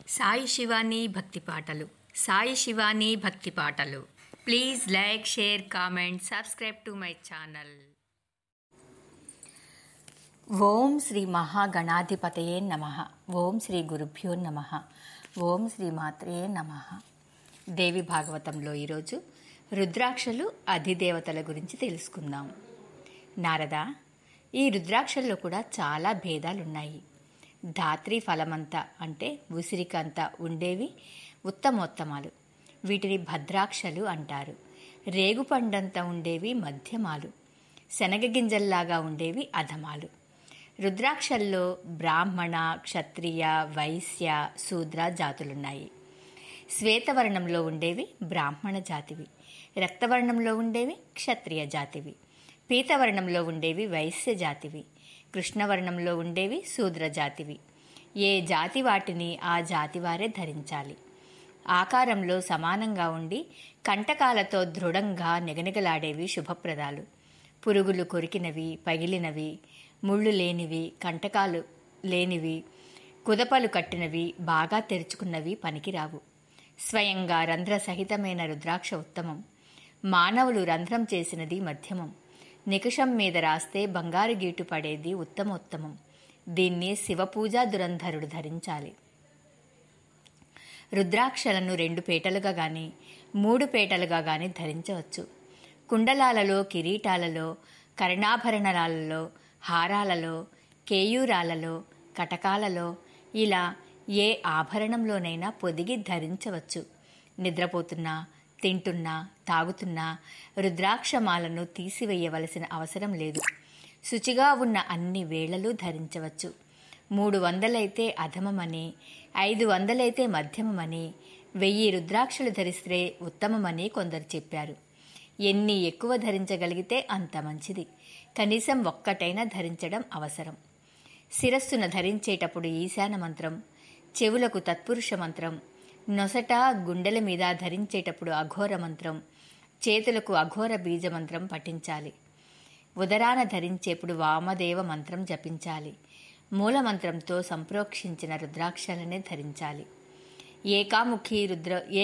సాయి శివాని భక్తి పాటలు. సాయి శివాని భక్తి పాటలు. Please like, share, comment, subscribe to my channel. Om Shri మహాగణాధిపతయే నమః. ఓం శ్రీ గురుభ్యో నమః. ఓం శ్రీ మాత్రే నమః. దేవి భాగవతంలో ఈరోజు రుద్రాక్షలు అధిదేవతల గురించి తెలుసుకుందాం. నారద, ఈ రుద్రాక్షల్లో కూడా చాలా భేదాలున్నాయి. ధాత్రి ఫలమంతా అంటే ఉసిరికంతా ఉండేవి ఉత్తమోత్తమాలు, వీటిని భద్రాక్షలు అంటారు. రేగుపండంతా ఉండేవి మధ్యమాలు, శనగ గింజల్లాగా ఉండేవి అధమాలు. రుద్రాక్షల్లో బ్రాహ్మణ, క్షత్రియ, వైశ్య, శూద్ర జాతులున్నాయి. శ్వేతవర్ణంలో ఉండేవి బ్రాహ్మణ జాతివి, రక్తవర్ణంలో ఉండేవి క్షత్రియ జాతివి, పీతవర్ణంలో ఉండేవి వైశ్య జాతివి, కృష్ణవర్ణంలో ఉండేవి శూద్ర జాతివి. ఏ జాతి వాటిని ఆ జాతి వారే ధరించాలి. ఆకారంలో సమానంగా ఉండి కంటకాలతో దృఢంగా నిగనిగలాడేవి శుభప్రదాలు. పురుగులు కొరికినవి, పగిలినవి, ముళ్ళు లేనివి, కంటకాలు లేనివి, కుదపలు కట్టినవి, బాగా తెరుచుకున్నవి పనికిరావు. స్వయంగా రంధ్రసహితమైన రుద్రాక్ష ఉత్తమం. మానవులు రంధ్రం చేసినది మధ్యమం. నికుషం మీద రాస్తే బంగారు గీటు పడేది ఉత్తమోత్తమం. దీన్ని శివపూజా దురంధరుడు ధరించాలి. రుద్రాక్షలను 2 పేటలుగా గాని 3 పేటలుగా గాని ధరించవచ్చు. కుండలాలలో, కిరీటాలలో, కర్ణాభరణాలలో, హారాలలో, కేయూరాలలో, కటకాలలో, ఇలా ఏ ఆభరణంలోనైనా పొదిగి ధరించవచ్చు. నిద్రపోతున్నా, తింటున్నా, తాగుతున్నా రుద్రాక్షమాలను తీసివేయవలసిన అవసరం లేదు. శుచిగా ఉన్న అన్ని వేళలు ధరించవచ్చు. 300 అధమమని, 500 మధ్యమమని, 1000 రుద్రాక్షలు ధరిస్తే ఉత్తమమని కొందరు చెప్పారు. ఎన్ని ఎక్కువ ధరించగలిగితే అంత మంచిది. కనీసం ఒక్కటైనా ధరించడం అవసరం. శిరస్సున ధరించేటప్పుడు ఈశాన మంత్రం, చెవులకు తత్పురుష మంత్రం, నొసట గుండెల మీద ధరించేటప్పుడు అఘోర మంత్రం, చేతులకు అఘోర బీజమంత్రం పఠించాలి. ఉదరాన ధరించేప్పుడు వామదేవ మంత్రం జపించాలి. మూలమంత్రంతో సంప్రోక్షించిన రుద్రాక్షలనే ధరించాలి.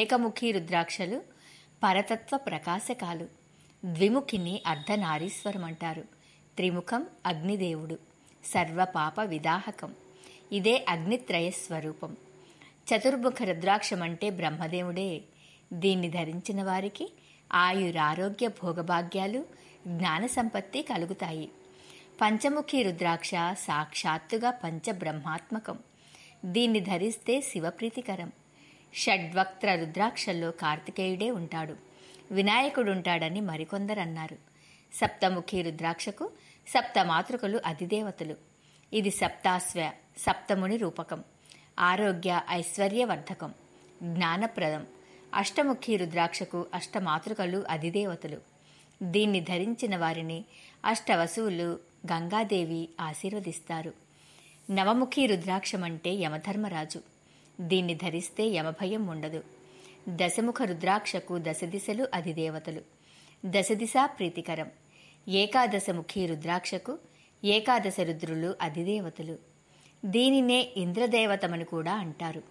ఏకముఖి రుద్రాక్షలు పరతత్వ ప్రకాశకాలు. ద్విముఖిని అర్ధనారీశ్వరం అంటారు. త్రిముఖం అగ్నిదేవుడు, సర్వపాప విదాహకం. ఇదే అగ్నిత్రయ స్వరూపం. చతుర్ముఖ రుద్రాక్షమంటే బ్రహ్మదేవుడే. దీన్ని ధరించిన వారికి ఆయురారోగ్య భోగభాగ్యాలు, జ్ఞాన సంపత్తి కలుగుతాయి. పంచముఖి రుద్రాక్ష సాక్షాత్తుగా పంచబ్రహ్మాత్మకం. దీన్ని ధరిస్తే శివప్రీతికరం. షడ్వక్త్ర రుద్రాక్షల్లో కార్తికేయుడే ఉంటాడు, వినాయకుడుంటాడని మరికొందరన్నారు. సప్తముఖి రుద్రాక్షకు సప్తమాతృకలు అధిదేవతలు. ఇది సప్తముని రూపకం. ఆరోగ్య ఐశ్వర్యవర్ధకం, జ్ఞానప్రదం. అష్టముఖి రుద్రాక్షకు అష్టమాతృకలు అధిదేవతలు. దీన్ని ధరించిన వారిని అష్టవసువులు, గంగాదేవి ఆశీర్వదిస్తారు. నవముఖి రుద్రాక్షమంటే యమధర్మరాజు. దీన్ని ధరిస్తే యమభయం ఉండదు. దశముఖ రుద్రాక్షకు దశదిశలు అధిదేవతలు. దశదిశా ప్రీతికరం. ఏకాదశముఖి రుద్రాక్షకు ఏకాదశ రుద్రులు అధిదేవతలు. దీనినే ఇంద్రదేవతమని కూడా అంటారు.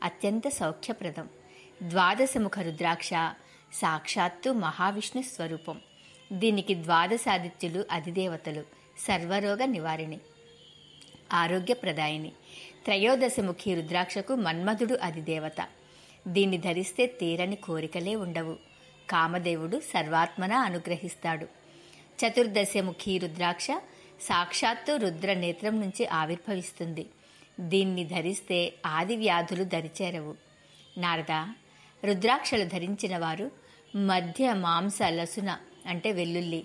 అత్యంత సౌఖ్యప్రదం. ద్వాదశముఖ రుద్రాక్ష సాక్షాత్తు మహావిష్ణు స్వరూపం. దీనికి ద్వాదశాదిత్యులు అధిదేవతలు. సర్వరోగ నివారిణి, ఆరోగ్యప్రదాయిని. త్రయోదశముఖి రుద్రాక్షకు మన్మధుడు అధిదేవత. దీన్ని ధరిస్తే తీరని కోరికలే ఉండవు. కామదేవుడు సర్వాత్మన అనుగ్రహిస్తాడు. చతుర్దశముఖి రుద్రాక్ష సాక్షాత్తు రుద్ర నేత్రం నుంచి ఆవిర్భవిస్తుంది. దీన్ని ధరిస్తే ఆది వ్యాధులు దరిచేరవు. నారద, రుద్రాక్షలు ధరించిన వారు మధ్య మాంస లసున అంటే వెల్లుల్లి,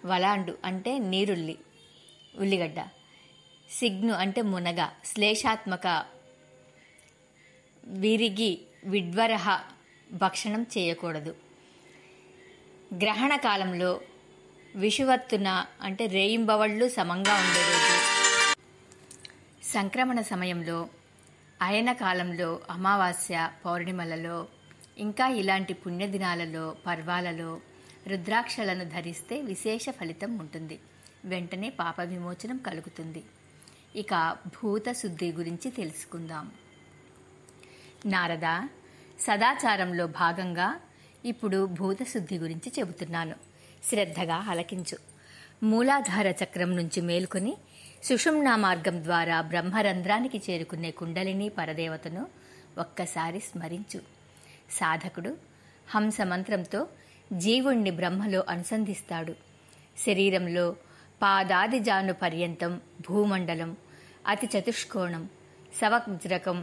వలాండు అంటే నీరుల్లి ఉల్లిగడ్డ, సిగ్ను అంటే మునగ, శ్లేషాత్మక విరిగి విడ్వరహ భక్షణం చేయకూడదు. గ్రహణ కాలంలో విషువత్తున అంటే రేయింబవళ్ళు సమంగా ఉండే రోజు, సంక్రమణ సమయంలో, అయన కాలంలో, అమావాస్య, పౌర్ణిమలలో, ఇంకా ఇలాంటి పుణ్యదినాలలో, పర్వాలలో రుద్రాక్షలను ధరిస్తే విశేష ఫలితం ఉంటుంది. వెంటనే పాప విమోచనం కలుగుతుంది. ఇక భూత శుద్ధి గురించి తెలుసుకుందాం. నారద, సదాచారంలో భాగంగా ఇప్పుడు భూతశుద్ధి గురించి చెబుతున్నాను. శ్రద్ధగా ఆలకించు. మూలాధార చక్రం నుంచి మేల్కొని సుషుమ్నా మార్గం ద్వారా బ్రహ్మరంధ్రానికి చేరుకునే కుండలిని పరదేవతను ఒక్కసారి స్మరించు. సాధకుడు హంస మంత్రంతో జీవుణ్ణి బ్రహ్మలో అనుసంధిస్తాడు. శరీరంలో పాదాది జాను పర్యంతం భూమండలం, అతి చతుష్కోణం, సవజ్రకం,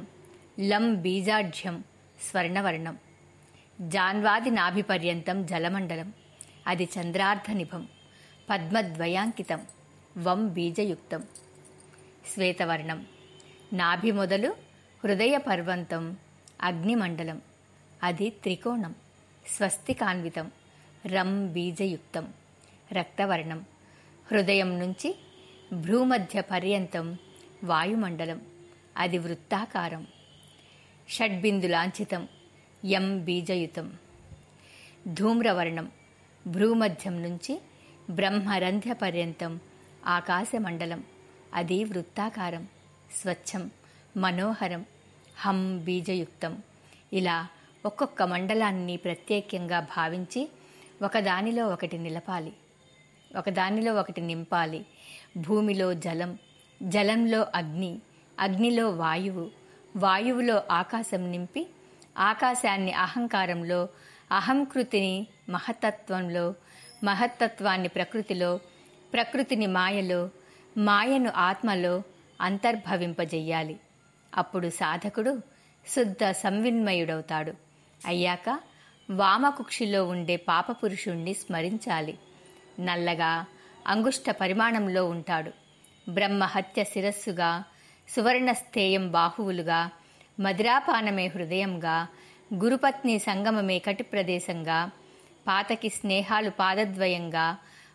లం బీజాఢ్యం స్వర్ణవర్ణం, జాన్వాది నాభి పర్యంతం జలమండలం, అది చంద్రార్ధనిభం, పద్మద్వయాంకితం, వం బీజయుక్తం, శ్వేతవర్ణం, నాభి మొదలు హృదయ పర్వంతం అగ్నిమండలం, అది త్రికోణం, స్వస్తికాన్వితం, రం బీజయుక్తం, రక్తవర్ణం, హృదయం నుంచి భ్రూమధ్య పర్యంతం వాయుమండలం, అది వృత్తాకారం, షడ్బిందులాంఛితం, యం బీజయుతం, ధూమ్రవర్ణం, భ్రూమధ్యం నుంచి బ్రహ్మరంధ్ర పర్యంతం ఆకాశమండలం, అది వృత్తాకారం, స్వచ్ఛం, మనోహరం, హం బీజయుక్తం. ఇలా ఒక్కొక్క మండలాన్ని ప్రత్యేకంగా భావించి ఒకదానిలో ఒకటి నిలపాలి, ఒకదానిలో ఒకటి నింపాలి. భూమిలో జలం, జలంలో అగ్ని, అగ్నిలో వాయువు, వాయువులో ఆకాశం నింపి ఆకాశాన్ని అహంకారంలో, అహంకృతిని మహత్తత్వంలో, మహత్తత్వాన్ని ప్రకృతిలో, ప్రకృతిని మాయలో, మాయను ఆత్మలో అంతర్భవింపజెయ్యాలి. అప్పుడు సాధకుడు శుద్ధ సంవిన్మయుడవుతాడు. అయ్యాక వామకుక్షిలో ఉండే పాపపురుషుణ్ణి స్మరించాలి. నల్లగా అంగుష్ట పరిమాణంలో ఉంటాడు. బ్రహ్మహత్య శిరస్సుగా, సువర్ణస్థేయం బాహువులుగా, మదిరాపానమే హృదయంగా, గురుపత్ని సంగమమే కటి ప్రదేశంగా, పాతకి స్నేహాలు పాదద్వయంగా,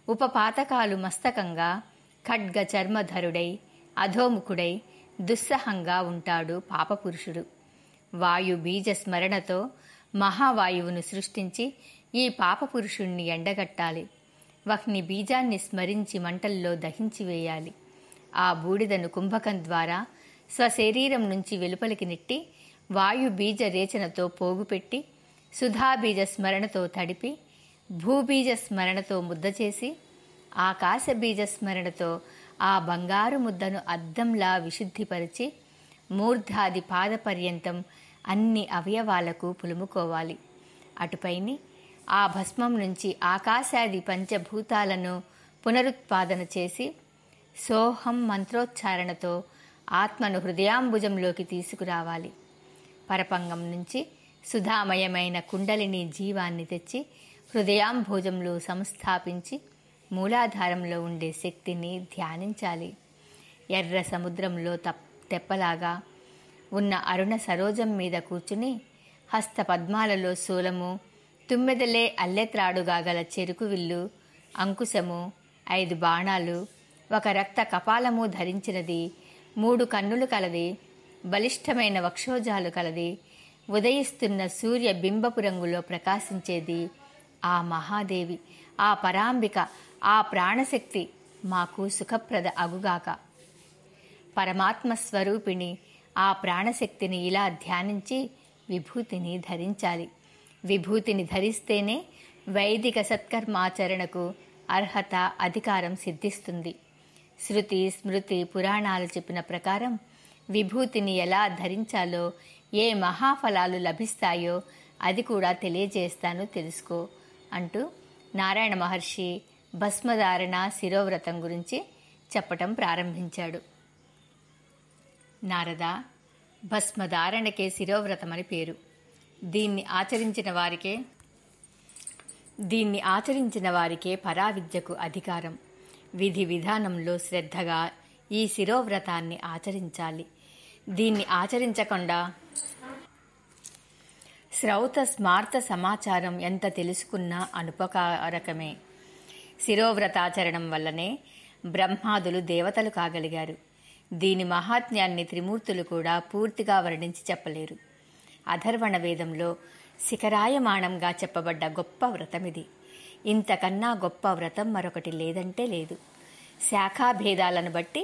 ఉపపాతకాలు మస్తకంగా, ఖడ్గ చర్మధరుడై అధోముఖుడై దుస్సహంగా ఉంటాడు పాపపురుషుడు. వాయు బీజ స్మరణతో మహావాయువును సృష్టించి ఈ పాపపురుషుణ్ణి ఎండగట్టాలి. వహ్ని బీజాన్ని స్మరించి మంటల్లో దహించివేయాలి. ఆ బూడిదను కుంభకం ద్వారా స్వశరీరం నుంచి వెలుపలికి నెట్టి వాయు బీజ రేచనతో పోగుపెట్టి సుధాబీజ స్మరణతో తడిపి భూబీజ స్మరణతో ముద్ద చేసి ఆకాశ బీజ స్మరణతో ఆ బంగారు ముద్దను అద్దంలా విశుద్ధిపరిచి మూర్ధాది పాదపర్యంతం అన్ని అవయవాలకు పులుముకోవాలి. అటుపైని ఆ భస్మం నుంచి ఆకాశాది పంచభూతాలను పునరుత్పాదన చేసి సోహం మంత్రోచ్చారణతో ఆత్మను హృదయాంబుజంలోకి తీసుకురావాలి. పరపంగం నుంచి సుధామయమైన కుండలిని జీవాన్ని తెచ్చి హృదయాంబుజంలో సంస్థాపించి మూలాధారంలో ఉండే శక్తిని ధ్యానించాలి. ఎర్ర సముద్రంలో తెప్పలాగా ఉన్న అరుణ సరోజం మీద కూర్చుని హస్త పద్మాలలో శూలము, తుమ్మెదలే అల్లెత్రాడుగా గల చెరుకు విల్లు, అంకుశము, 5 బాణాలు, ఒక రక్త కపాలము ధరించినది, 3 కన్నులు కలది, బలిష్టమైన వక్షోజాలు కలది, ఉదయిస్తున్న సూర్య బింబపు రంగులో ప్రకాశించేది ఆ మహాదేవి, ఆ పరాంబిక, ఆ ప్రాణశక్తి మాకు సుఖప్రద అగుగాక. పరమాత్మ స్వరూపిణి ఆ ప్రాణశక్తిని ఇలా ధ్యానించి విభూతిని ధరించాలి. విభూతిని ధరిస్తేనే వైదిక సత్కర్మాచరణకు అర్హత, అధికారం సిద్ధిస్తుంది. శృతి, స్మృతి, పురాణాలు చెప్పిన ప్రకారం విభూతిని ఎలా ధరించాలో, ఏ మహాఫలాలు లభిస్తాయో అది కూడా తెలియజేస్తాను, తెలుసుకో అంటూ నారాయణ మహర్షి భస్మధారణ శిరోవ్రతం గురించి చెప్పటం ప్రారంభించాడు. నారద, భస్మధారణకే శిరోవ్రతం అని పేరు. దీన్ని ఆచరించిన వారికే పరావిద్యకు అధికారం. విధి విధానంలో శ్రద్ధగా ఈ శిరోవ్రతాన్ని ఆచరించాలి. దీన్ని ఆచరించకుండా శ్రౌత స్మార్త సమాచారం ఎంత తెలుసుకున్నా అనుపకారకమే. శిరోవ్రతాచరణం వల్లనే బ్రహ్మాదులు దేవతలు కాగలిగారు. దీని మహాత్మ్యాన్ని త్రిమూర్తులు కూడా పూర్తిగా వర్ణించి చెప్పలేరు. అథర్వణ వేదంలో శిఖరాయమాణంగా చెప్పబడ్డ గొప్ప వ్రతమిది. ఇంతకన్నా గొప్ప వ్రతం మరొకటి లేదంటే లేదు. శాఖాభేదాలను బట్టి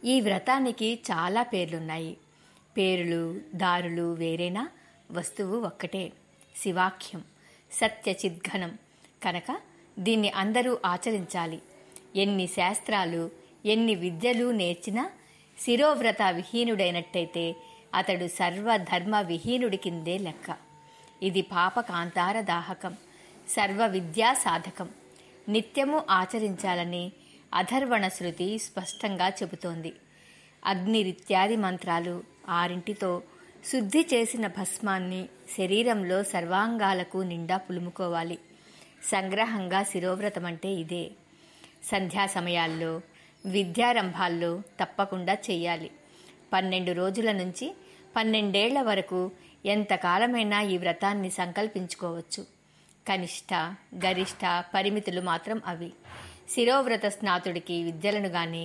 ఈ వ్రతానికి చాలా పేర్లున్నాయి. పేరులు దారులు వేరేనా, వస్తువు ఒక్కటే, శివాఖ్యం, సత్యచిద్ఘనం. కనుక దీన్ని అందరూ ఆచరించాలి. ఎన్ని శాస్త్రాలు ఎన్ని విద్యలు నేర్చినా శిరోవ్రత విహీనుడైనట్టయితే అతడు సర్వధర్మ విహీనుడి కిందే లెక్క. ఇది పాపకాంతార దాహకం, సర్వ విద్యా సాధకం. నిత్యము ఆచరించాలని అథర్వణ శృతి స్పష్టంగా చెబుతోంది. అగ్నిరిత్యాది మంత్రాలు 6తో శుద్ధి చేసిన భస్మాన్ని శరీరంలో సర్వాంగాలకు నిండా పులుముకోవాలి. సంగ్రహంగా శిరోవ్రతమంటే ఇదే. సంధ్యా సమయాల్లో విద్యారంభాల్లో తప్పకుండా చెయ్యాలి. 12 రోజుల నుంచి 12 ఏళ్ల వరకు ఎంతకాలమైనా ఈ వ్రతాన్ని సంకల్పించుకోవచ్చు. కనిష్ట గరిష్ట పరిమితులు మాత్రం అవి. శిరోవ్రత స్నాతుడికి విద్యలను గాని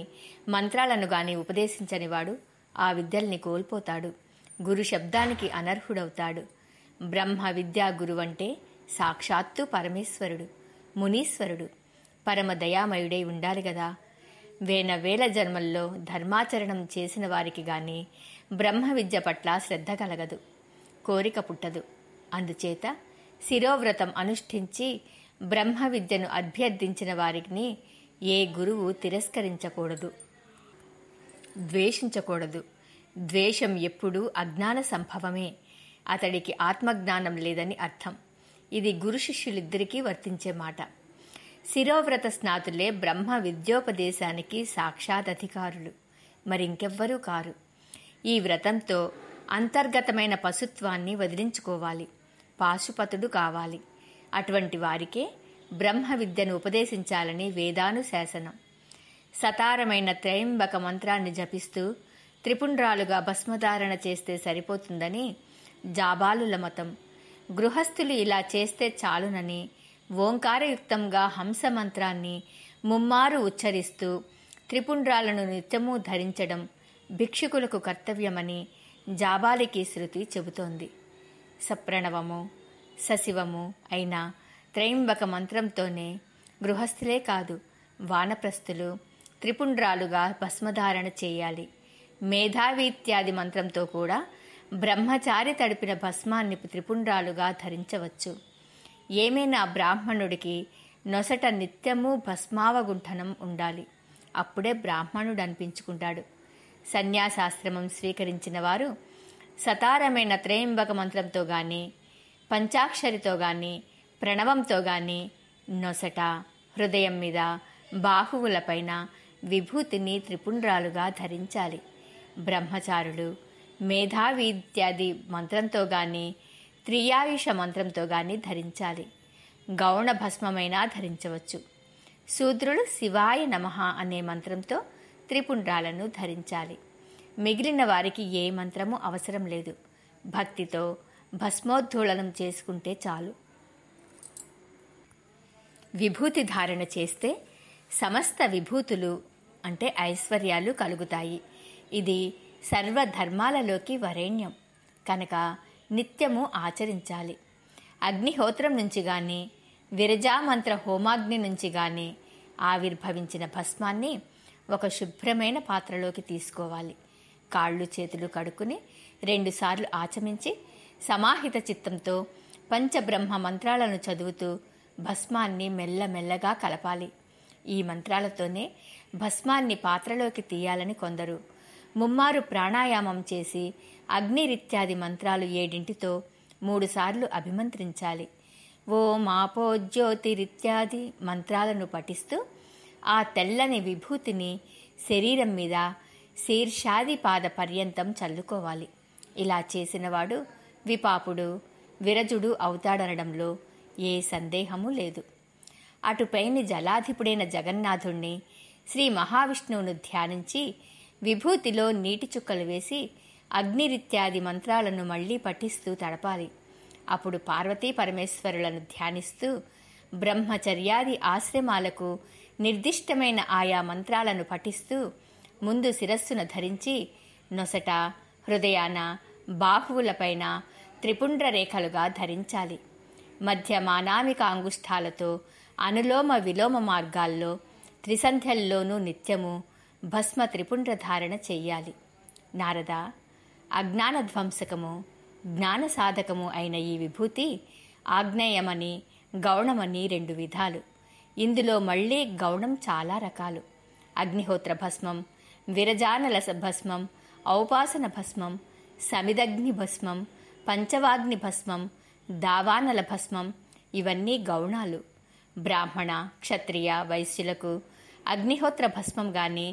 మంత్రాలను గాని ఉపదేశించని వాడు ఆ విద్యల్ని కోల్పోతాడు. గురు శబ్దానికి అనర్హుడవుతాడు. బ్రహ్మ విద్యా గురువంటే సాక్షాత్తు పరమేశ్వరుడు, మునీశ్వరుడు, పరమ దయామయుడై ఉండాలి గదా. వేల జన్మల్లో ధర్మాచరణం చేసిన వారికి గాని బ్రహ్మ విద్య పట్ల శ్రద్ధ కలగదు, కోరిక పుట్టదు. అందుచేత శిరోవ్రతం అనుష్ఠించి బ్రహ్మ విద్యను అభ్యర్థించిన వారిని ఏ గురువు తిరస్కరించకూడదు, ద్వేషించకూడదు. ద్వేషం ఎప్పుడూ అజ్ఞాన సంభవమే. అతడికి ఆత్మజ్ఞానం లేదని అర్థం. ఇది గురు శిష్యులిద్దరికీ వర్తించే మాట. శిరోవ్రత స్నాతులే బ్రహ్మ విద్యోపదేశానికి సాక్షాదధికారులు, మరింకెవ్వరూ కారు. ఈ వ్రతంతో అంతర్గతమైన పశుత్వాన్ని వదిలించుకోవాలి, పాశుపతుడు కావాలి. అటువంటి వారికే బ్రహ్మ విద్యను ఉపదేశించాలని వేదానుశాసనం. సతారమైన త్రయంబక మంత్రాన్ని జపిస్తూ త్రిపుండ్రాలుగా భస్మధారణ చేస్తే సరిపోతుందని జాబాలుల మతం. గృహస్థులు ఇలా చేస్తే చాలునని ఓంకారయుక్తంగా హంస మంత్రాన్ని ముమ్మారు ఉచ్చరిస్తూ త్రిపుండ్రాలను నిత్యము ధరించడం భిక్షుకులకు కర్తవ్యమని జాబాలికి శృతి చెబుతోంది. సప్రణవము సశివము అయిన త్రయంబక మంత్రంతోనే గృహస్థులే కాదు వానప్రస్థులు త్రిపుండ్రాలుగా భస్మధారణ చేయాలి. మేధావీత్యాది మంత్రంతో కూడా బ్రహ్మచారి తడిపిన భస్మాన్ని త్రిపుండ్రాలుగా ధరించవచ్చు. ఏమైనా బ్రాహ్మణుడికి నొసట నిత్యము భస్మావగుంఠనం ఉండాలి. అప్పుడే బ్రాహ్మణుడు అనిపించుకుంటాడు. సన్యాసాశ్రమం స్వీకరించిన వారు సతారమైన త్రయంబక మంత్రంతో గాని పంచాక్షరితో గాని ప్రణవంతో గాని నొసట, హృదయం మీద, బాహువులపైన విభూతిని త్రిపుండ్రాలుగా ధరించాలి. బ్రహ్మచారులు మేధావీత్యాది మంత్రంతో గాని త్రియాయుష మంత్రంతో గాని ధరించాలి. గౌణ భస్మమైనా ధరించవచ్చు. శూద్రులు శివాయ నమః అనే మంత్రంతో త్రిపుండ్రాలను ధరించాలి. మిగిలిన వారికి ఏ మంత్రము అవసరం లేదు. భక్తితో భస్మోద్ధూళనం చేసుకుంటే చాలు. విభూతి ధారణ చేస్తే సమస్త విభూతులు అంటే ఐశ్వర్యాలు కలుగుతాయి. ఇది సర్వధర్మాలలోకి వరేణ్యం కనుక నిత్యము ఆచరించాలి. అగ్నిహోత్రం నుంచి గాని విరజామంత్ర హోమాగ్ని నుంచి గాని ఆవిర్భవించిన భస్మాన్ని ఒక శుభ్రమైన పాత్రలోకి తీసుకోవాలి. కాళ్ళు చేతులు కడుక్కుని 2 సార్లు ఆచమించి సమాహిత చిత్తంతో పంచబ్రహ్మ మంత్రాలను చదువుతూ భస్మాన్ని మెల్లమెల్లగా కలపాలి. ఈ మంత్రాలతోనే భస్మాన్ని పాత్రలోకి తీయాలని కొందరు. ముమ్మారు ప్రాణాయామం చేసి అగ్నిరిత్యాది మంత్రాలు 7తో 3 సార్లు అభిమంత్రించాలి. ఓం ఆపో జ్యోతిరిత్యాది మంత్రాలను పఠిస్తూ ఆ తెల్లని విభూతిని శరీరం మీద శీర్షాది పాద పర్యంతం చల్లుకోవాలి. ఇలా చేసినవాడు విపాపుడు విరజుడు అవుతాడనడంలో ఏ సందేహము లేదు. అటుపైని జలాధిపుడైన జగన్నాథుణ్ణి శ్రీ మహావిష్ణువును ధ్యానించి విభూతిలో నీటి చుక్కలు వేసి అగ్నిరిత్యాది మంత్రాలను మళ్లీ పఠిస్తూ తడపాలి. అప్పుడు పార్వతీ పరమేశ్వరులను ధ్యానిస్తూ బ్రహ్మచర్యాది ఆశ్రమాలకు నిర్దిష్టమైన ఆయా మంత్రాలను పఠిస్తూ ముందు శిరస్సును ధరించి నొసట, హృదయాన, బాహువులపైన త్రిపుండ్ర రేఖలుగా ధరించాలి. మధ్య మానామిక అంగుష్ఠాలతో అనులోమ విలోమ మార్గాల్లో త్రిసంధ్యల్లోనూ నిత్యము భస్మ త్రిపుండ్ర ధారణ చెయ్యాలి. నారద, అజ్ఞాన ధ్వంసకము, జ్ఞాన సాధకము అయిన ఈ విభూతి ఆగ్నేయమని, గౌణమని 2 విధాలు. ఇందులో మళ్ళీ గౌణం చాలా రకాలు. అగ్నిహోత్ర భస్మం, విరజానల భస్మం, ఔపాసన భస్మం, సమిదగ్ని భస్మం, పంచవాగ్ని భస్మం, దావానల భస్మం ఇవన్నీ గౌణాలు. బ్రాహ్మణ, క్షత్రియ, వైశ్యులకు అగ్నిహోత్ర భస్మం గాని,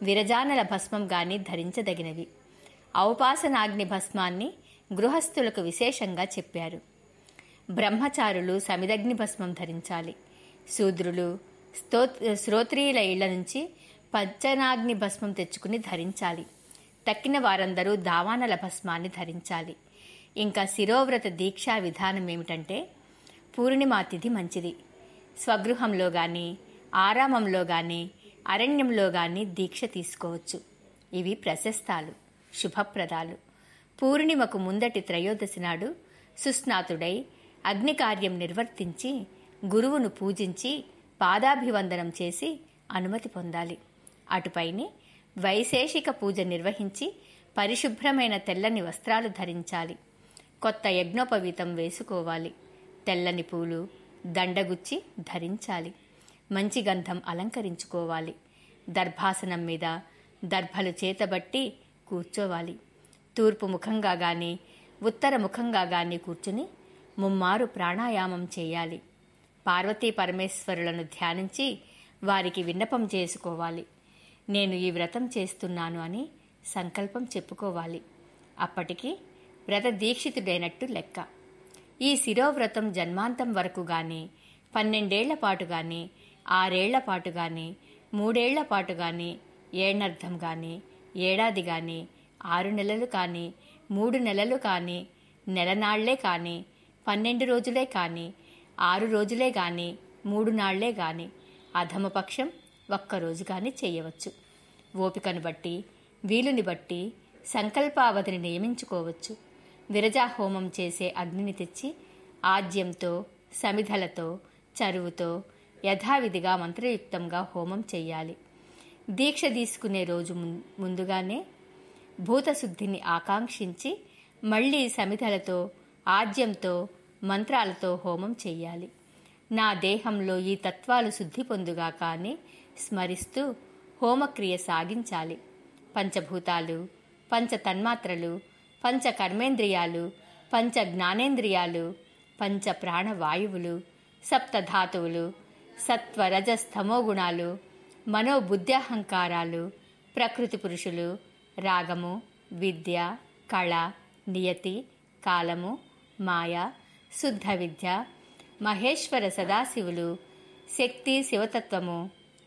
విరజానల భస్మం గాని ధరించదగినవి. ఔపాసనాగ్ని భస్మాన్ని గృహస్థులకు విశేషంగా చెప్పారు. బ్రహ్మచారులు సమిదగ్ని భస్మం ధరించాలి. శూద్రులు శ్రోత్రియుల ఇళ్ల నుంచి పంచనాగ్ని భస్మం తెచ్చుకుని ధరించాలి. తక్కిన వారందరూ దావానల భస్మాన్ని ధరించాలి. ఇంకా శిరోవ్రత దీక్షా విధానం ఏమిటంటే, పూర్ణిమా తిథి మంచిది. స్వగృహంలో గాని, ఆరామంలో గాని, అరణ్యంలో గాని దీక్ష తీసుకోవచ్చు. ఇవి ప్రశస్తాలు, శుభప్రదాలు. పూర్ణిమకు ముందటి త్రయోదశి నాడు సుస్నాతుడై అగ్నికార్యం నిర్వర్తించి గురువును పూజించి పాదాభివందనం చేసి అనుమతి పొందాలి. అటుపైనే వైశేషిక పూజ నిర్వహించి పరిశుభ్రమైన తెల్లని వస్త్రాలు ధరించాలి. కొత్త యజ్ఞోపవీతం వేసుకోవాలి. తెల్లని పూలు దండగుచ్చి ధరించాలి. మంచి గంధం అలంకరించుకోవాలి. దర్భాసనం మీద దర్భలు చేతబట్టి కూర్చోవాలి. తూర్పు ముఖంగా గాని, ఉత్తర ముఖంగా గాని కూర్చుని ముమ్మారు ప్రాణాయామం చేయాలి. పార్వతీ పరమేశ్వరులను ధ్యానించి వారికి విన్నపం చేసుకోవాలి. నేను ఈ వ్రతం చేస్తున్నాను అని సంకల్పం చెప్పుకోవాలి. అప్పటికి వ్రత దీక్షితుడైనట్టు లెక్క. ఈ శిరోవ్రతం జన్మాంతం వరకు గాని, 12 ఏళ్ల పాటు గాని, 6 ఏళ్ల పాటు గాని, 3 ఏళ్ల పాటు గాని, ఏణ్ణర్థం గాని, ఏడాది గాని, 6 నెలలు కాని, 3 నెలలు కాని, నెలనాళ్లే కాని, 12 రోజులే కాని, 6 రోజులే గాని, 3 నాళ్లే గాని, అధమపక్షం 1 రోజు గాని చేయవచ్చు. ఓపికను బట్టి, వీలుని బట్టి సంకల్పావధిని నియమించుకోవచ్చు. విరజాహోమం చేసే అగ్నిని తెచ్చి ఆజ్యంతో, సమిధలతో, చరువుతో యథావిధిగా మంత్రయుక్తంగా హోమం చెయ్యాలి. దీక్ష తీసుకునే రోజు ముందుగానే భూతశుద్ధిని ఆకాంక్షించి మళ్లీ సమిధలతో, ఆజ్యంతో, మంత్రాలతో హోమం చెయ్యాలి. నా దేహంలో ఈ తత్వాలు శుద్ధి పొందుగా కానీ స్మరిస్తూ హోమక్రియ సాగించాలి. పంచభూతాలు, పంచ తన్మాత్రలు, పంచ కర్మేంద్రియాలు, పంచ జ్ఞానేంద్రియాలు, పంచ ప్రాణవాయువులు, సప్తధాతువులు, సత్వరజస్తమో గుణాలు, మనోబుద్ధ్యహంకారాలు, ప్రకృతి పురుషులు, రాగము, విద్య, కళ, నియతి, కాలము, మాయ, శుద్ధ విద్య, మహేశ్వర సదాశివులు, శక్తి, శివతత్వము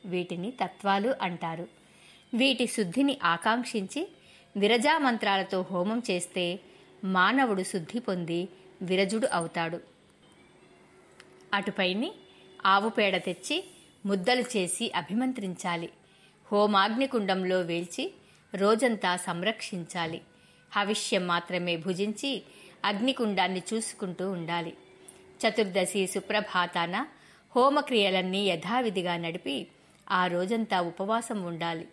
వీటిని తత్వాలు అంటారు. వీటి శుద్ధిని ఆకాంక్షించి విరజామంత్రాలతో హోమం చేస్తే మానవుడు శుద్ధి పొంది విరజుడు అవుతాడు. అటుపైని ఆవు పేడ తెచ్చి ముద్దలు చేసి అభిమంత్రించాలి. హోమాగ్నికుండంలో వేల్చి రోజంతా సంరక్షించాలి. హవిష్యం మాత్రమే భుజించి అగ్నికుండాన్ని చూసుకుంటూ ఉండాలి. చతుర్దశి సుప్రభాతాన హోమక్రియలన్నీ యథావిధిగా నడిపి ఆ రోజంతా ఉపవాసం ఉండాలి.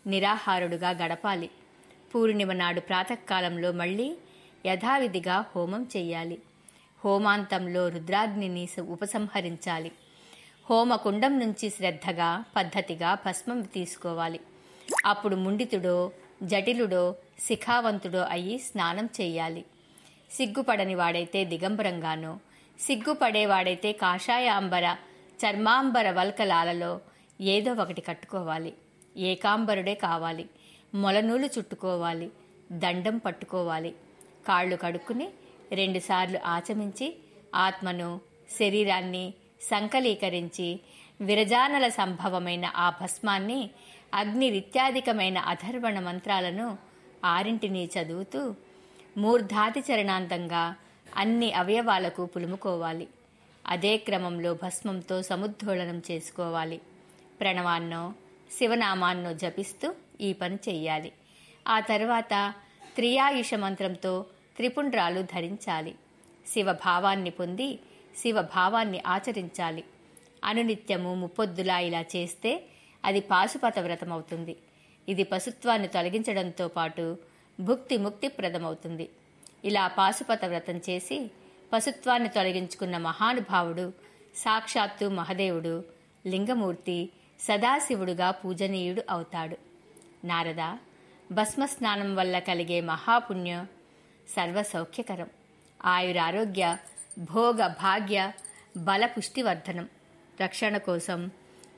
నిరాహారుడుగా గడపాలి. పూర్ణిమ నాడు ప్రాతకాలంలో మళ్ళీ యథావిధిగా హోమం చెయ్యాలి. హోమాంతంలో రుద్రాగ్నిని ఉపసంహరించాలి. హోమకుండం నుంచి శ్రద్ధగా, పద్ధతిగా భస్మం తీసుకోవాలి. అప్పుడు ముండితుడో, జటిలుడో, శిఖావంతుడో అయ్యి స్నానం చెయ్యాలి. సిగ్గుపడని వాడైతే దిగంబరంగానో, సిగ్గుపడేవాడైతే కాషాయాంబర, చర్మాంబర వల్కలాలలో ఏదో ఒకటి కట్టుకోవాలి. ఏకాంబరుడే కావాలి. మొలనూలు చుట్టుకోవాలి. దండం పట్టుకోవాలి. కాళ్ళు కడుక్కుని 2 సార్లు ఆచమించి ఆత్మను, శరీరాన్ని సంకలీకరించి విరజానల సంభవమైన ఆ భస్మాన్ని, అగ్ని రిత్యాధికమైన అధర్వణ మంత్రాలను 6 చదువుతూ మూర్ధాతి చరణాంతంగా అన్ని అవయవాలకు పులుముకోవాలి. అదే క్రమంలో భస్మంతో సముద్ధోళనం చేసుకోవాలి. ప్రణవాన్నో, శివనామాన్నో జపిస్తూ ఈ పని చెయ్యాలి. ఆ తర్వాత త్రియాయుష మంత్రంతో త్రిపుండ్రాలు ధరించాలి. శివభావాన్ని పొంది శివభావాన్ని ఆచరించాలి. అనునిత్యము ముప్పొద్దులా ఇలా చేస్తే అది పాశుపత వ్రతం అవుతుంది. ఇది పశుత్వాన్ని తొలగించడంతో పాటు భుక్తి ముక్తి ప్రదమవుతుంది. ఇలా పాశుపత వ్రతం చేసి పశుత్వాన్ని తొలగించుకున్న మహానుభావుడు సాక్షాత్తు మహదేవుడు లింగమూర్తి సదాశివుడుగా పూజనీయుడు అవుతాడు. నారద, భస్మస్నానం వల్ల కలిగే మహాపుణ్యం సర్వసౌఖ్యకరం. ఆయురారోగ్య భోగ భాగ్య బల పుష్టివర్ధనం, రక్షణ కోసం,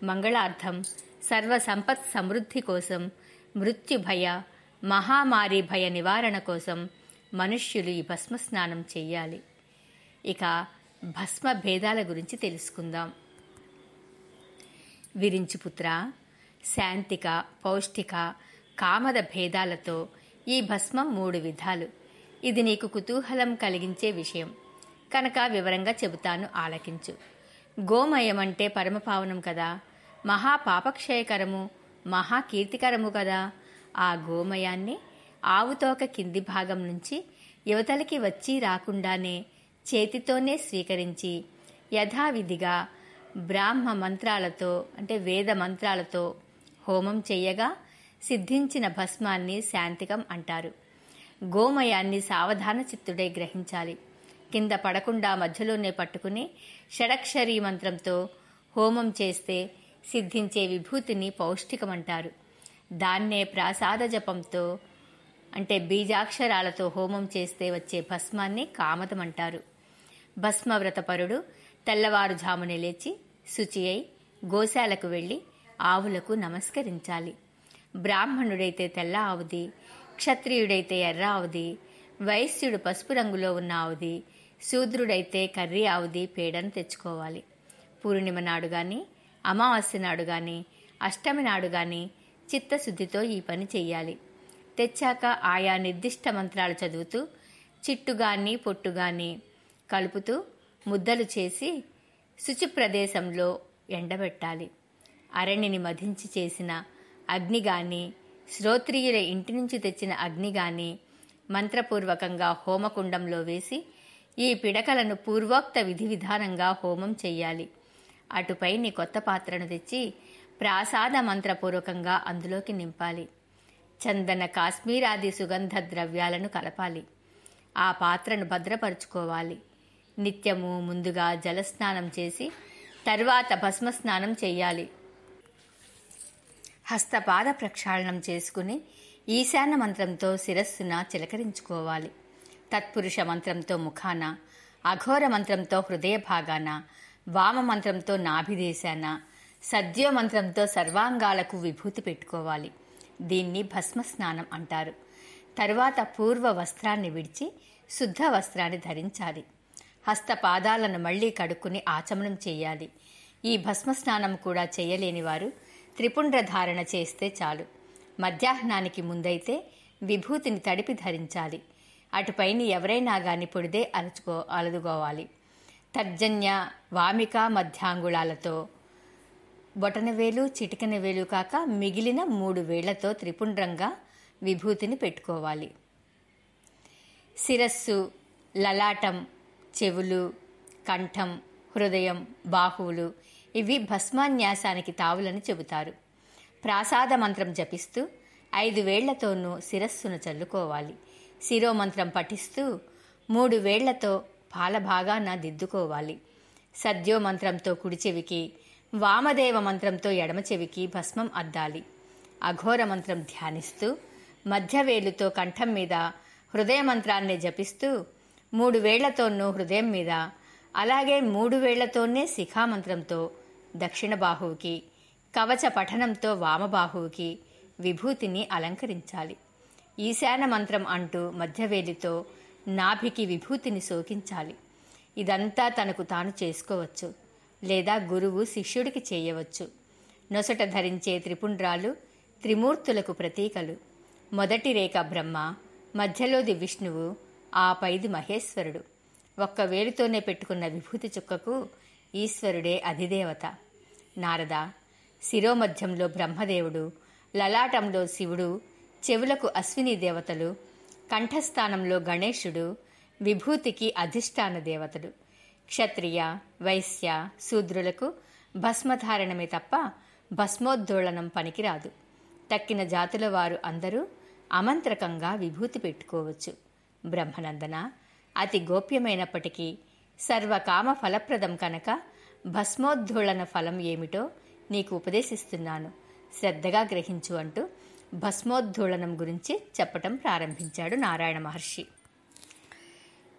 మంగళార్థం, సర్వ సంపత్ సమృద్ధి కోసం, మృత్యు భయ మహామారి భయ నివారణ కోసం మనుష్యులు ఈ భస్మస్నానం చెయ్యాలి. ఇక భస్మ భేదాల గురించి తెలుసుకుందాం. విరించుపుత్ర, శాంతిక, పౌష్టిక, కామద భేదాలతో ఈ భస్మం 3 విధాలు. ఇది నీకు కుతూహలం కలిగించే విషయం కనుక వివరంగా చెబుతాను, ఆలకించు. గోమయం అంటే పరమపావనం కదా, మహాపాపక్షయకరము, మహాకీర్తికరము కదా. ఆ గోమయాన్ని ఆవుతోక కింది భాగం నుంచి యువతలకి వచ్చి రాకుండానే చేతితోనే స్వీకరించి యథావిధిగా బ్రాహ్మ మంత్రాలతో అంటే వేద మంత్రాలతో హోమం చెయ్యగా సిద్ధించిన భస్మాన్ని శాంతికం అంటారు. గోమయాన్ని సావధాన చిత్తుడై గ్రహించాలి. కింద పడకుండా మధ్యలోనే పట్టుకుని షడక్షరీ మంత్రంతో హోమం చేస్తే సిద్ధించే విభూతిని పౌష్టికమంటారు. దాన్నే ప్రాసాద జపంతో అంటే బీజాక్షరాలతో హోమం చేస్తే వచ్చే భస్మాన్ని కామదమంటారు. భస్మవ్రతపరుడు తెల్లవారుజామునే లేచి శుచి అయి గోశాలకు వెళ్ళి ఆవులకు నమస్కరించాలి. బ్రాహ్మణుడైతే తెల్ల ఆవుది, క్షత్రియుడైతే ఎర్ర ఆవుది, వైశ్యుడు పసుపు రంగులో ఉన్న ఆవుది, శూద్రుడైతే కర్రీ ఆవుది పేడను తెచ్చుకోవాలి. పూర్ణిమ నాడు గాని, అమావాస్య నాడు గాని, అష్టమి నాడు గాని చిత్తశుద్ధితో ఈ పని చెయ్యాలి. తెచ్చాక ఆయా నిర్దిష్ట మంత్రాలు చదువుతూ చిట్టుగాని పొట్టుగాని కలుపుతూ ముద్దలు చేసి శుచి ప్రదేశంలో ఎండబెట్టాలి. అరణిని మధించి చేసిన అగ్ని గాని, శ్రోత్రియుల ఇంటి నుంచి తెచ్చిన అగ్ని గాని మంత్రపూర్వకంగా హోమకుండంలో వేసి ఈ పిడకలను పూర్వోక్త విధి విధానంగా హోమం చెయ్యాలి. అటుపైని కొత్త పాత్రను తెచ్చి ప్రాసాద మంత్రపూర్వకంగా అందులోకి నింపాలి. చందన, కాశ్మీరాది సుగంధ ద్రవ్యాలను కలపాలి. ఆ పాత్రను భద్రపరుచుకోవాలి. నిత్యము ముందుగా జలస్నానం చేసి తర్వాత భస్మస్నానం చెయ్యాలి. హస్తపాద ప్రక్షాళనం చేసుకుని ఈశాన్య మంత్రంతో శిరస్సున చిలకరించుకోవాలి. తత్పురుష మంత్రంతో ముఖాన, అఘోర మంత్రంతో హృదయ భాగాన, వామ మంత్రంతో నాభిదేశాన, సద్యో మంత్రంతో సర్వాంగాలకు విభూతి పెట్టుకోవాలి. దీన్ని భస్మస్నానం అంటారు. తరువాత పూర్వ వస్త్రాన్ని విడిచి శుద్ధ వస్త్రాన్ని ధరించాలి. హస్తపాదాలను మళ్లీ కడుక్కుని ఆచమనం చేయాలి. ఈ భస్మస్నానం కూడా చేయలేని వారు త్రిపుండ్ర ధారణ చేస్తే చాలు. మధ్యాహ్నానికి ముందైతే విభూతిని తడిపి ధరించాలి. అటుపైని ఎవరైనా గాని పొడిదే అలదుకోవాలి. తర్జన్య, వామిక మధ్యాంగుళాలతో బొటనవేలు, చిటికెనవేలు కాక మిగిలిన 3 వేళ్లతో త్రిపుండ్రంగా విభూతిని పెట్టుకోవాలి. శిరస్సు, లలాటం, చెవులు, కంఠం, హృదయం, బాహువులు ఇవి భస్మాన్యాసానికి తావులని చెబుతారు. ప్రాసాద మంత్రం జపిస్తూ 5 వేళ్లతోనూ శిరస్సును చల్లుకోవాలి. శిరోమంత్రం పఠిస్తూ 3 వేళ్లతో పాలభాగాన దిద్దుకోవాలి. సద్యో మంత్రంతో కుడి చెవికి, వామదేవ మంత్రంతో ఎడమ చెవికి భస్మం అద్దాలి. అఘోర మంత్రం ధ్యానిస్తూ మధ్యవేలుతో కంఠం మీద హృదయ మంత్రాన్ని జపిస్తూ 3 వేళ్లతోనూ హృదయం మీద, అలాగే 3 వేళ్లతోనే శిఖామంత్రంతో దక్షిణ బాహువుకి, కవచ పఠనంతో వామబాహువుకి విభూతిని అలంకరించాలి. ఈశాన మంత్రం అంటూ మధ్యవేలితో నాభికి విభూతిని సోకించాలి. ఇదంతా తనకు తాను చేసుకోవచ్చు, లేదా గురువు శిష్యుడికి చేయవచ్చు. నొసట ధరించే త్రిపుండ్రాలు త్రిమూర్తులకు ప్రతీకలు. మొదటి రేఖ బ్రహ్మ, మధ్యలోది విష్ణువు, ఆపైది మహేశ్వరుడు. ఒక్క వేలుతోనే పెట్టుకున్న విభూతి చుక్కకు ఈశ్వరుడే అధిదేవత. నారద, శిరోమధ్యంలో బ్రహ్మదేవుడు, లలాటంలో శివుడు, చెవులకు అశ్విని దేవతలు, కంఠస్థానంలో గణేశుడు, విభూతికి అధిష్టాన దేవతలు. క్షత్రియ, వైశ్య, శూద్రులకు భస్మధారణమే తప్ప భస్మోద్దోళనం పనికిరాదు. తక్కిన జాతుల వారు అందరూ అమంత్రకంగా విభూతి పెట్టుకోవచ్చు. బ్రహ్మనందన, అతి గోప్యమైనప్పటికీ సర్వకామ ఫలప్రదం కనుక భస్మోద్ధూళన ఫలం ఏమిటో నీకు ఉపదేశిస్తున్నాను, శ్రద్ధగా గ్రహించు అంటూ భస్మోద్ధూళనం గురించి చెప్పటం ప్రారంభించాడు నారాయణ మహర్షి.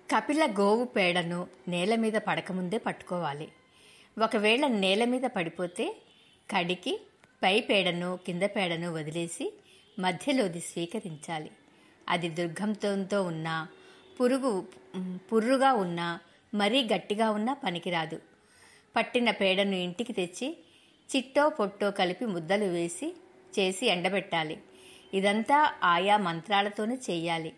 కపిల గోవు పేడను నేల మీద పడకముందే పట్టుకోవాలి. ఒకవేళ నేల మీద పడిపోతే కడికి పై పేడను కింద పేడను వదిలేసి మధ్యలోది స్వీకరించాలి. అది దుర్గంధంతో ఉన్నా, పుర్రుగా ఉన్నా, మరీ గట్టిగా ఉన్నా పనికిరాదు. పట్టిన పేడను ఇంటికి తెచ్చి చిట్టో పొట్టో కలిపి ముద్దలు చేసి ఎండబెట్టాలి. ఇదంతా ఆయా మంత్రాలతోనే చెయ్యాలి.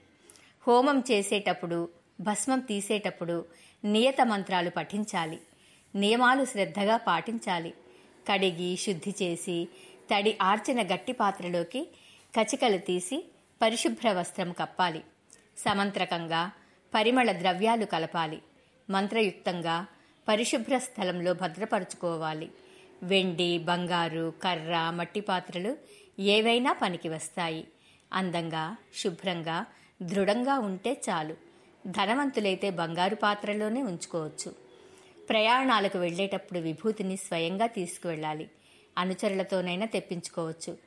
హోమం చేసేటప్పుడు, భస్మం తీసేటప్పుడు నియత మంత్రాలు పఠించాలి. నియమాలు శ్రద్ధగా పాటించాలి. కడిగి శుద్ధి చేసి తడి ఆర్చిన గట్టి పాత్రలోకి కచికలు తీసి పరిశుభ్ర వస్త్రం కప్పాలి. సమంత్రకంగా పరిమళ ద్రవ్యాలు కలపాలి. మంత్రయుక్తంగా పరిశుభ్ర స్థలంలో భద్రపరుచుకోవాలి. వెండి, బంగారు, కర్ర, మట్టి పాత్రలు ఏవైనా పనికి వస్తాయి. అందంగా, శుభ్రంగా, దృఢంగా ఉంటే చాలు. ధనవంతులైతే బంగారు పాత్రలోనే ఉంచుకోవచ్చు. ప్రయాణాలకు వెళ్లేటప్పుడు విభూతిని స్వయంగా తీసుకువెళ్ళాలి. అనుచరులతోనైనా తెప్పించుకోవచ్చు.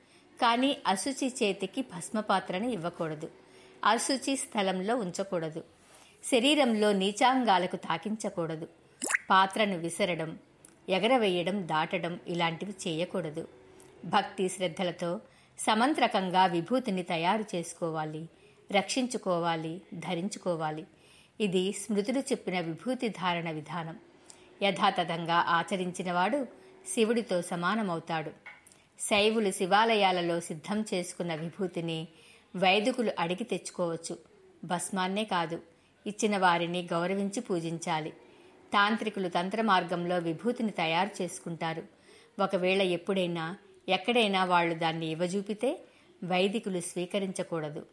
కానీ అశుచి చేతికి భస్మపాత్రను ఇవ్వకూడదు. అశుచి స్థలంలో ఉంచకూడదు. శరీరంలో నీచాంగాలకు తాకించకూడదు. పాత్రను విసరడం, ఎగరవేయడం, దాటడం ఇలాంటివి చేయకూడదు. భక్తి శ్రద్ధలతో సమంత్రకంగా విభూతిని తయారు చేసుకోవాలి, రక్షించుకోవాలి, ధరించుకోవాలి. ఇది స్మృతులు చెప్పిన విభూతి ధారణ విధానం. యథాతథంగా ఆచరించినవాడు శివుడితో సమానమవుతాడు. శైవులు శివాలయాలలో సిద్ధం చేసుకున్న విభూతిని వైదికులు అడిగి తెచ్చుకోవచ్చు. భస్మాన్నే కాదు, ఇచ్చిన వారిని గౌరవించి పూజించాలి. తాంత్రికులు తంత్ర మార్గంలో విభూతిని తయారు చేసుకుంటారు. ఒకవేళ ఎప్పుడైనా ఎక్కడైనా వాళ్ళు దాన్ని ఇవ్వజూపితే వైదికులు స్వీకరించకూడదు.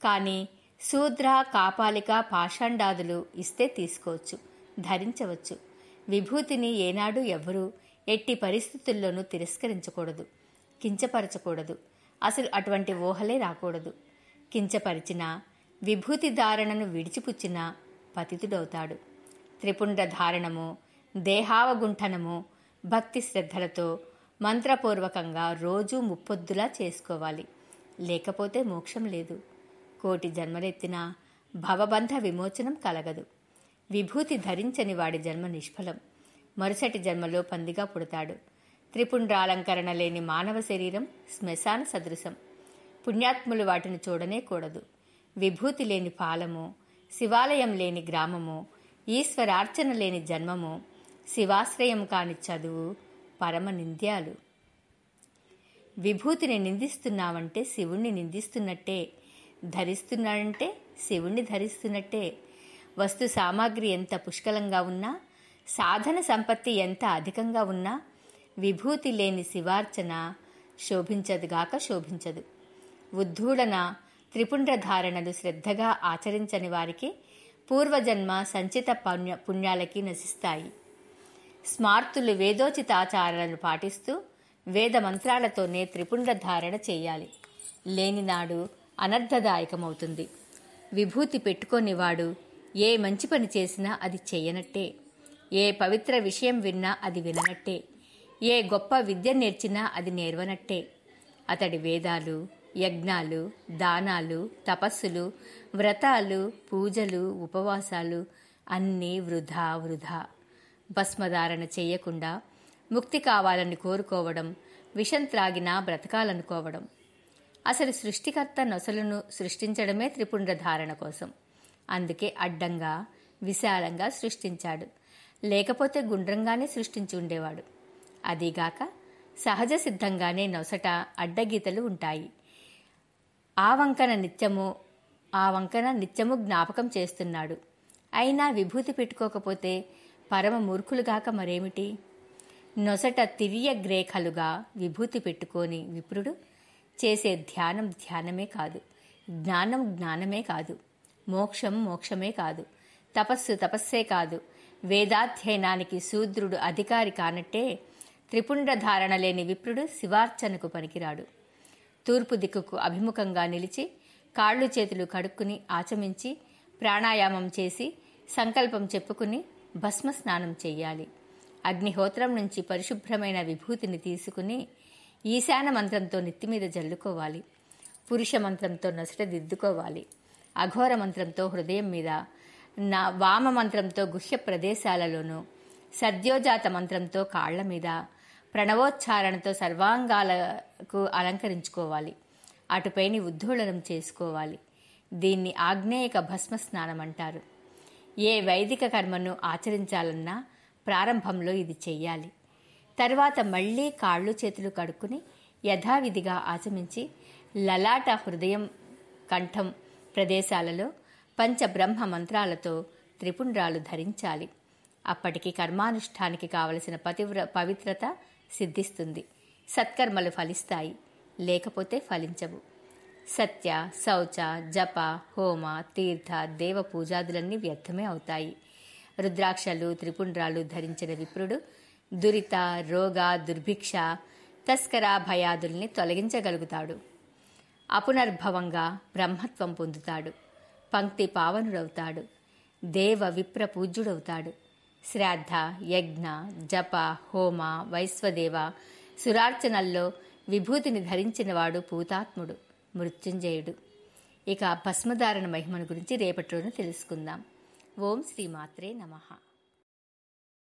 కానీ శూద్ర, కాపాలిక, పాషాండాదులు ఇస్తే తీసుకోవచ్చు, ధరించవచ్చు. విభూతిని ఏనాడు ఎవ్వరూ ఎట్టి పరిస్థితుల్లోనూ తిరస్కరించకూడదు, కించపరచకూడదు. అసలు అటువంటి ఊహలే రాకూడదు. కించపరిచినా, విభూతి ధారణను విడిచిపుచ్చినా పతితుడవుతాడు. త్రిపుండ్ర ధారణము, దేహావగుంఠనము భక్తి శ్రద్ధలతో మంత్రపూర్వకంగా రోజూ ముప్పొద్దులా చేసుకోవాలి. లేకపోతే మోక్షం లేదు. కోటి జన్మలెత్తినా భవబంధ విమోచనం కలగదు. విభూతి ధరించని వాడి జన్మ నిష్ఫలం. మరుసటి జన్మలో పందిగా పుడతాడు. త్రిపుండ్రాలంకరణ లేని మానవ శరీరం శ్మశాన సదృశం. పుణ్యాత్ములు వాటిని చూడనే కూడదు. విభూతి లేని పాలము, శివాలయం లేని గ్రామము, ఈశ్వరార్చన లేని జన్మము, శివాశ్రయం కాని చదువు పరమ నింద్యాలు. విభూతిని నిందిస్తున్నావంటే శివుణ్ణి నిందిస్తున్నట్టే, ధరిస్తున్నాడంటే శివుణ్ణి ధరిస్తున్నట్టే. వస్తు సామాగ్రి ఎంత పుష్కలంగా ఉన్నా, సాధన సంపత్తి ఎంత అధికంగా ఉన్నా విభూతి లేని శివార్చన శోభించదుగాక శోభించదు. ఉద్ధూళన, త్రిపుండ్ర ధారణలు శ్రద్ధగా ఆచరించని వారికి పూర్వజన్మ సంచిత పుణ్యాలకి నశిస్తాయి. స్మార్తులు వేదోచిత ఆచారాలను పాటిస్తూ వేద మంత్రాలతోనే త్రిపుండ్ర ధారణ చేయాలి. లేనినాడు అనర్థదాయకమవుతుంది. విభూతి పెట్టుకోనివాడు ఏ మంచి పని చేసినా అది చెయ్యనట్టే. ఏ పవిత్ర విషయం విన్నా అది విననట్టే. ఏ గొప్ప విద్య నేర్చినా అది నేర్వనట్టే. అతడి వేదాలు, యజ్ఞాలు, దానాలు, తపస్సులు, వ్రతాలు, పూజలు, ఉపవాసాలు అన్నీ వృధా వృధా. భస్మధారణ చెయ్యకుండా ముక్తి కావాలని కోరుకోవడం, విషం త్రాగినా బ్రతకాలనుకోవడం. అసలు సృష్టికర్త నొసలును సృష్టించడమే త్రిపుండ్ర ధారణ కోసం. అందుకే అడ్డంగా, విశాలంగా సృష్టించాడు. లేకపోతే గుండ్రంగానే సృష్టించి ఉండేవాడు. అదీగాక సహజ సిద్ధంగానే నొసట అడ్డగీతలు ఉంటాయి. ఆ వంకన నిత్యము జ్ఞాపకం చేస్తున్నాడు. అయినా విభూతి పెట్టుకోకపోతే పరమ మూర్ఖులుగాక మరేమిటి? నొసట తిరియ గ్రేఖలుగా విభూతి పెట్టుకొని విప్రుడు చేసే ధ్యానం ధ్యానమే కాదు, జ్ఞానం జ్ఞానమే కాదు, మోక్షం మోక్షమే కాదు, తపస్సు తపస్సే కాదు. వేదాధ్యయనానికి శూద్రుడు అధికారి కానట్టే త్రిపుండ్ర ధారణ లేని విప్రుడు శివార్చనకు పనికిరాడు. తూర్పు దిక్కుకు అభిముఖంగా నిలిచి కాళ్ళు చేతులు కడుక్కుని ఆచమించి ప్రాణాయామం చేసి సంకల్పం చెప్పుకుని భస్మ స్నానం చెయ్యాలి. అగ్నిహోత్రం నుంచి పరిశుభ్రమైన విభూతిని తీసుకుని ఈశాన మంత్రంతో నెత్తిమీద జల్లుకోవాలి. పురుష మంత్రంతో నొసట దిద్దుకోవాలి. అఘోర మంత్రంతో హృదయం మీద, వామ మంత్రంతో గుహ్య ప్రదేశాలలోనూ, సద్యోజాత మంత్రంతో కాళ్ల మీద, ప్రణవోచ్చారణతో సర్వాంగాలకు అలంకరించుకోవాలి. అటుపైని ఉద్ధోళనం చేసుకోవాలి. దీన్ని ఆగ్నేయక భస్మ స్నానం అంటారు. ఏ వైదిక కర్మను ఆచరించాలన్నా ప్రారంభంలో ఇది చెయ్యాలి. తర్వాత మళ్లీ కాళ్ళు చేతులు కడుక్కుని యథావిధిగా ఆచమించి లలాట, హృదయం, కంఠం ప్రదేశాలలో పంచబ్రహ్మ మంత్రాలతో త్రిపుండ్రాలు ధరించాలి. అప్పటికి కర్మానుష్ఠానికి కావలసిన పవిత్రత సిద్ధిస్తుంది. సత్కర్మలు ఫలిస్తాయి, లేకపోతే ఫలించవు. సత్య, శౌచ, జప, హోమ, తీర్థ, దేవ పూజాదులన్నీ వ్యర్థమే అవుతాయి. రుద్రాక్షలు, త్రిపుండ్రాలు ధరించిన విప్రుడు దురిత, రోగ, దుర్భిక్ష, తస్కర భయాదుల్ని తొలగించగలుగుతాడు. అపునర్భవంగా బ్రహ్మత్వం పొందుతాడు. పంక్తి పావనుడవుతాడు. దేవ విప్ర పూజ్యుడవుతాడు. శ్రాద్ధ, యజ్ఞ, జప, హోమ, వైశ్వదేవ, సురార్చనల్లో విభూతిని ధరించినవాడు పూతాత్ముడు, మృత్యుంజయుడు. ఇక భస్మధారణ మహిమను గురించి రేపటి రోజున తెలుసుకుందాం. ఓం శ్రీమాత్రే నమః.